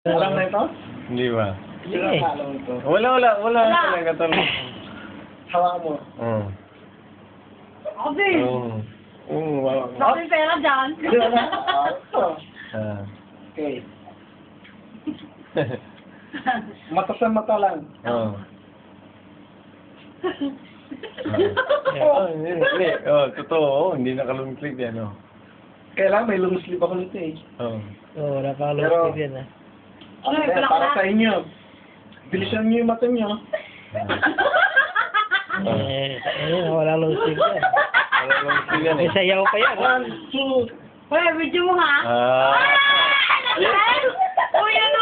Alam na ito? Hindi ba? Sige. Wala talaga talaga. Hawa mo. Oo. Abi! Wala. Bakit yung pera dyan? Ah. Okay. Mata sa mata lang. Oo. Hindi. Totoo. Hindi nakalungklit yan. Kailangan may long sleeve ako nito eh. Oo. Oo, wala pa Pero- kalong yan ah. Ano, Kaya, pala para ka sa inyo. Bilisan niyo yung mata niyo. Ayun, wala long sleeve yan. Wala kalungklit yan May sayaw pa yan. 1, 2. Uy, video mo nga. Uy, ano?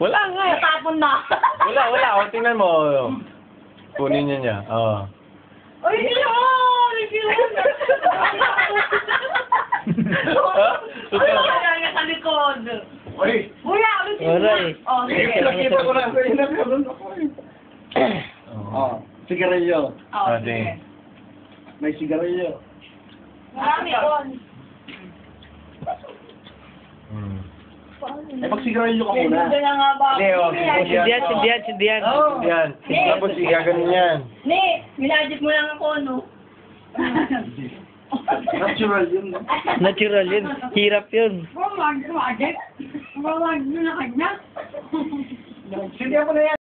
Wala nga. Natapon na. Wala. O, tingnan mo. Kunin niya. Oo. Uy, yun! Yun! Uy, wala nga sa likod. Uy! Kuya, ulit yun. Wala eh. Oh, sige. Nakita ko na sa inyo. Meron ako eh. Oh, sigarilyo. Oh, Ah, sige. sige. May sigarilyo. Marami yun. Eh, magsigarilyo ka muna. Hindi na nga ba? Sindihan. Yan. Tapos igaganon yan. Ni, minadit mo lang ako, no? Natural yun. Natural yun. Hirap yun. Wag, wag. Wag, na kanya. Sindihan mo na yan.